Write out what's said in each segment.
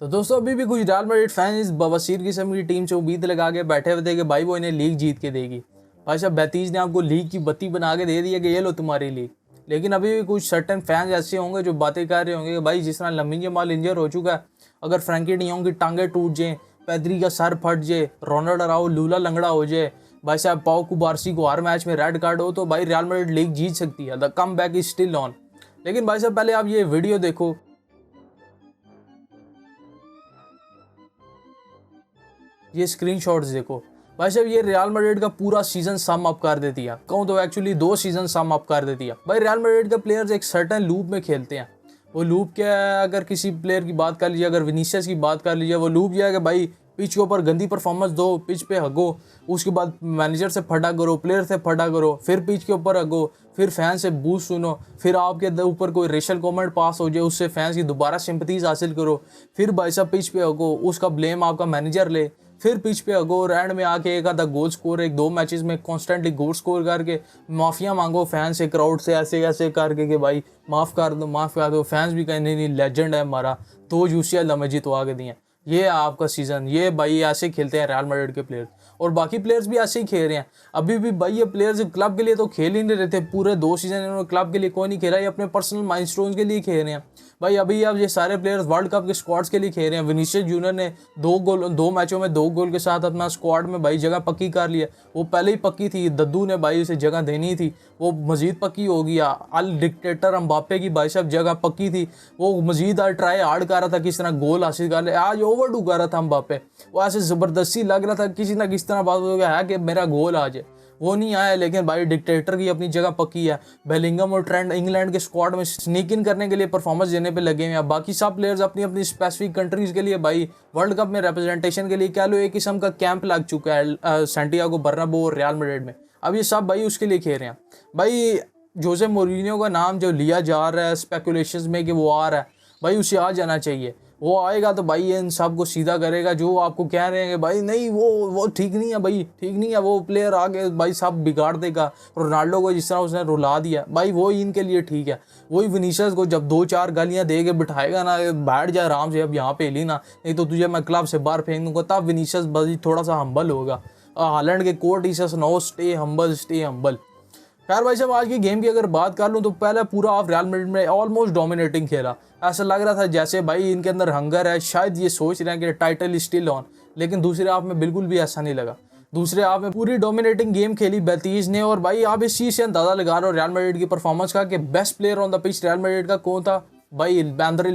तो दोस्तों अभी भी कुछ रियल मैड्रिड फैन इस बवासीर किस्म की टीम से उम्मीद लगा के बैठे हुए थे कि भाई वो इन्हें लीग जीत के देगी। भाई साहब बेतीज ने आपको लीग की बत्ती बना के दे दी है कि ये लो तुम्हारी लीग। लेकिन अभी भी कुछ सर्टेन फैंस ऐसे होंगे जो बातें कर रहे होंगे कि भाई जिस तरह लमीन जमाल इंजर हो चुका है, अगर फ्रैंकी डियोंग की टांगे टूट जाए, पैदरी का सर फट जाए, रोनाल्ड अराओ लूला लंगड़ा हो जाए, भाई साहब पाओ कुबारसी को हर मैच में रेड कार्ड हो, तो भाई रियल मैड्रिड लीग जीत सकती है। The come back is still on. लेकिन भाई साहब पहले आप ये वीडियो देखो, ये स्क्रीनशॉट्स देखो। भाई साहब ये रियल मैड्रिड का पूरा सीजन सम अप कर देती है। कहूँ तो एक्चुअली 2 सीजन सम अप कर देती है। भाई रियल मैड्रिड के प्लेयर्स एक सर्टेन लूप में खेलते हैं। वो लूप क्या है, अगर किसी प्लेयर की बात कर लीजिए, अगर विनीसियस की बात कर लीजिए, वो लूप यह है कि भाई पिच के ऊपर गंदी परफॉर्मेंस दो, पिच पे हगो, उसके बाद मैनेजर से फटा करो, प्लेयर से फटा करो, फिर पिच के ऊपर हगो, फिर फैन से बूस्ट सुनो, फिर आपके ऊपर कोई रेशल कमेंट पास हो जाए, उससे फैंस की दोबारा सिंपथीज हासिल करो, फिर भाई साहब पिच पे हगो, उसका ब्लेम आपका मैनेजर ले, फिर पिच पे अगो, एंड में आके एक आधा गोल स्कोर, 1-2 मैचेस में कॉन्स्टेंटली गोल स्कोर करके माफिया मांगो फैन से, क्राउड से, ऐसे ऐसे करके कि भाई माफ़ कर दो। फैंस भी कहें नहीं लेजेंड है हमारा, तो यूसीएल हमें जितवा के दिए। ये है आपका सीज़न। ये भाई ऐसे खेलते हैं रियल मैड्रिड के प्लेयर्स, और बाकी प्लेयर्स भी ऐसे ही खेल रहे हैं। अभी भी भाई ये प्लेयर्स क्लब के लिए तो खेल ही नहीं रहे थे। पूरे 2 सीजन इन्होंने क्लब के लिए कोई नहीं खेला, ये अपने पर्सनल माइलस्टोन्स के लिए खेल रहे हैं। भाई अभी अब ये सारे प्लेयर्स वर्ल्ड कप के स्क्वाड्स के लिए खेल रहे हैं। विनीसियस जूनियर ने 2 मैचों में 2 गोल के साथ अपना स्क्वाड में भाई जगह पक्की कर लिया। वो पहले ही पक्की थी, दद्दू ने भाई उसे जगह देनी थी, वो मजीद पक्की हो गया। अल डिक्टेटर एम्बापे की भाई साहब जगह पक्की थी, वो मजीद ट्राई हार्ड कर रहा था किस तरह गोल हासिल कर ले। आज ओवरडू कर रहा था एम्बापे, वो ऐसे ज़बरदस्ती लग रहा था किसी ना किस तरह बात हो गया है कि मेरा गोल आ जाए, वो नहीं आया। लेकिन भाई डिक्टेटर की अपनी जगह पक्की है। बेलिंगम और ट्रेंट इंग्लैंड के स्क्वाड में स्नीक इन करने के लिए परफॉर्मेंस देने पे लगे हुए हैं। बाकी सब प्लेयर्स अपनी अपनी स्पेसिफिक कंट्रीज के लिए भाई वर्ल्ड कप में रिप्रेजेंटेशन के लिए कह लो एक किस्म का कैंप लग चुका है सैंटियागो बर्नाब्यू और रियल मैड्रिड में। अब ये सब भाई उसके लिए खेल रहे हैं। भाई जोसे मोरिनियो का नाम जो लिया जा रहा है स्पेकुलेशंस में कि वो आ रहा है, भाई उसे आ जाना चाहिए। वो आएगा तो भाई इन सब को सीधा करेगा। जो आपको कह रहे हैं कि भाई नहीं वो ठीक नहीं है, भाई ठीक नहीं है, वो प्लेयर आगे भाई सब बिगाड़ देगा, रोनाल्डो को जिस तरह उसने रुला दिया, भाई वो इनके लिए ठीक है। वही विनीसियस को जब 2-4 गालियां दे के बिठाएगा ना, बैठ जाए आराम से, अब यहाँ पे ली ना, नहीं तो तुझे मैं क्लब से बाहर फेंक दूंगा, तब विनीसियस भाई थोड़ा सा हम्बल होगा। हालैंड के कोर्ट ही no stay humble, stay humble. खैर भाई साहब आज की गेम की अगर बात कर लूँ तो पहले पूरा हाफ रियल मैड्रिड में ऑलमोस्ट डोमिनेटिंग खेला। ऐसा लग रहा था जैसे भाई इनके अंदर हंगर है, शायद ये सोच रहे हैं कि टाइटल स्टिल ऑन। लेकिन दूसरे हाफ में बिल्कुल भी ऐसा नहीं लगा। दूसरे हाफ में पूरी डोमिनेटिंग गेम खेली बेतीज ने। और भाई आप इस चीज़ से अंदाजा लगा रहे हो रियल मैड्रिड की परफॉर्मेंस का कि best player on the pitch real Madrid का कौन था, भाई एंड्रे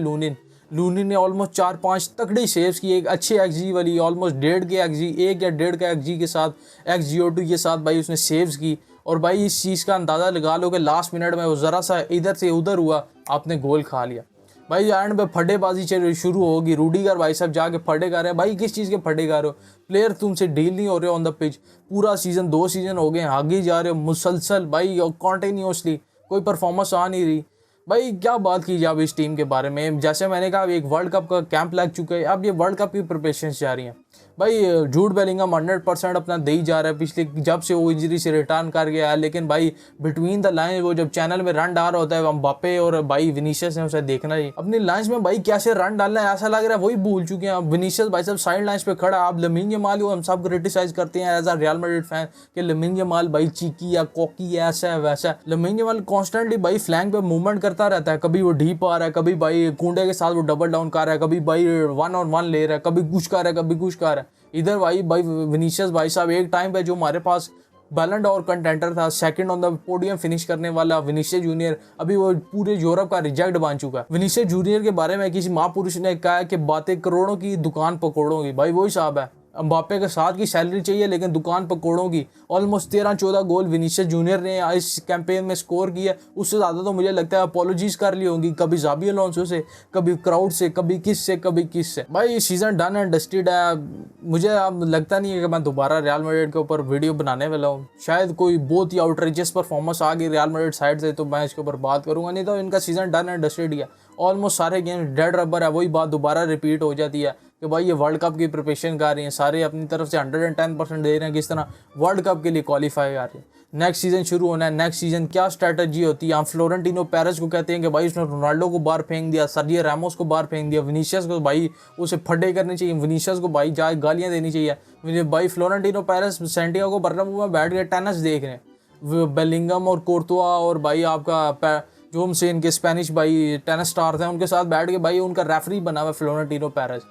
लूनी ने ऑलमोस्ट 4-5 तगड़ी सेव्स की, एक अच्छे एक्सजी वाली, ऑलमोस्ट 1.5 के एक्सजी, 1 या 1.5 का एक्सजी के साथ, XGO2 के साथ भाई उसने सेव्स की। और भाई इस चीज़ का अंदाज़ा लगा लो कि लास्ट मिनट में वो ज़रा सा इधर से उधर हुआ, आपने गोल खा लिया। भाई एंड में फटेबाजी शुरू होगी। रूडीगर भाई साहब जाके फटे कर रहे हैं। भाई किस चीज़ के फटे कर रहे हो, प्लेयर तुमसे डील नहीं हो रहे ऑन द पिच। पूरा सीजन 2 सीजन हो गए आगे जा रहे हो मुसलसल भाई, कॉन्टिन्यूसली कोई परफॉर्मेंस आ नहीं रही। भाई क्या बात कीजिए अब इस टीम के बारे में। जैसे मैंने कहा एक वर्ल्ड कप का कैंप लग चुका है, अब ये वर्ल्ड कप की प्रिपरेशंस जा रही हैं। भाई जूड बेलिंगम 100% अपना दे ही जा रहा है पिछले जब से वो इंजरी से रिटर्न कर गया है। लेकिन भाई बिटवीन द लाइन वो जब चैनल में रन डाल रहा होता है एम्बापे और भाई विनीसियस ने उसे देखना ही अपनी लाइन्स में भाई कैसे रन डालना है, ऐसा लग रहा है वही भूल चुके हैं। विनीसियस भाई साहब साइड लाइन्स पे खड़ा, आप लमीन यमाल हो, हम सब क्रिटिसाइज करते हैं as a Real Madrid fan कि लमीन यमाल भाई चीकी या कॉकी है, ऐसा है वैसा है। लमीन यमाल कॉन्स्टेंटली भाई फ्लैंक पे मूवमेंट करता रहता है, कभी वो डीप आ रहा है, कभी भाई कुंडे के साथ वो डबल डाउन कर रहा है, कभी भाई 1-on-1 ले रहा है, कभी कुछ कर रहा है, कभी कुछ कर रहा है। इधर भाई विनीसियस भाई साहब एक टाइम पे जो हमारे पास बैलन डोर कंटेंटर था, second on the podium finish करने वाला विनीसियस जूनियर, अभी वो पूरे यूरोप का रिजेक्ट बन चुका है। विनीसियस जूनियर के बारे में किसी महापुरुष ने कहा है कि बातें करोड़ों की, दुकान पकौड़ों की। भाई वही साहब है। एम्बापे के साथ की सैलरी चाहिए लेकिन दुकान पकौड़ों की। ऑलमोस्ट 13-14 गोल विनीसियस जूनियर ने इस कैंपेन में स्कोर किया। उससे ज़्यादा तो मुझे लगता है अपोलॉजीज कर ली होंगी, कभी ज़ाबी अलोंसो से, कभी क्राउड से, कभी किस से। भाई सीजन डन एंड डस्टेड है। मुझे अब लगता नहीं है कि मैं दोबारा रियल मैड्रिड के ऊपर वीडियो बनाने वाला हूँ। शायद कोई बहुत ही आउटरेजियस परफॉर्मेंस आ गई रियल मैड्रिड साइड से तो मैं इसके ऊपर बात करूँगा, नहीं तो इनका सीजन डन एंड डस्टेड है। ऑलमोस्ट सारे गेम डेड रबर है। वही बात दोबारा रिपीट हो जाती है कि भाई ये वर्ल्ड कप की प्रिपरेशन कर रही हैं, सारे अपनी तरफ से 110% दे रहे हैं किस तरह वर्ल्ड कप के लिए क्वालिफाई कर रहे हैं। नेक्स्ट सीज़न शुरू होना है, नेक्स्ट सीज़न क्या स्ट्रैटेजी होती है। हम फ्लोरेंटिनो पेरेस को कहते हैं कि भाई उसने रोनाल्डो को बाहर फेंक दिया, सर्जियो रामोस को बाहर फेंक दिया, विनीशियस को भाई उसे फड्डे करने चाहिए, विनीशियस को भाई जाए गालियाँ देनी चाहिए। भाई फ्लोरेंटिनो पेरेस सेंटियागो बर्नाब्यू में बैठ के टेनिस देख रहे हैं, बेलिंगम और कोर्तुआ और भाई आपका जो हमसे इनके स्पेनिश भाई टेनिस स्टार थे उनके साथ बैठ के भाई उनका रेफरी बना हुआ फ्लोरेंटिनो पेरेस।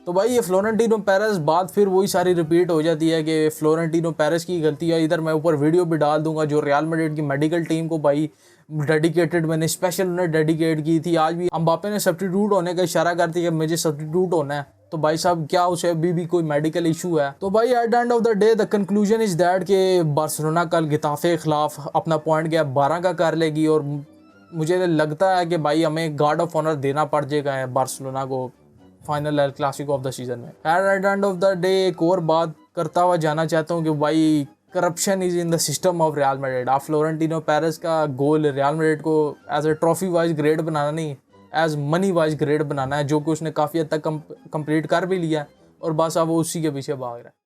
तो भाई ये फ्लोरेंटिनो पेरेस बात फिर वही सारी रिपीट हो जाती है कि फ्लोरेंटिनो पेरेस की गलती है। इधर मैं ऊपर वीडियो भी डाल दूंगा जो रियल मैड्रिड की मेडिकल टीम को भाई डेडिकेटेड, मैंने स्पेशल उन्हें डेडिकेट की थी। आज भी एम्बापे ने सब्स्टिट्यूट होने का इशारा करती है कि मुझे सब्स्टिट्यूट होना है, तो भाई साहब क्या उसे अभी भी कोई मेडिकल इशू है। तो भाई eight the end of the day the conclusion is that कि बार्सिलोना कल गिताफे के खिलाफ अपना पॉइंट गैप 12 का कर लेगी और मुझे लगता है कि भाई हमें गार्ड ऑफ ऑनर देना पड़ जाएगा बार्सिलोना को final El Clasico of the season में। At the end of the day एक और बात करता हुआ जाना चाहता हूँ कि भाई corruption is in the system of Real Madrid. आप फ्लोरेंटिनो पेरेस का गोल रियल मैड्रिड को as a trophy wise grade बनाना नहीं, एज मनी वाइज ग्रेड बनाना है, जो कि उसने काफ़ी हद तक कंप्लीट कर भी लिया और बस अब वो उसी के पीछे भाग रहा है।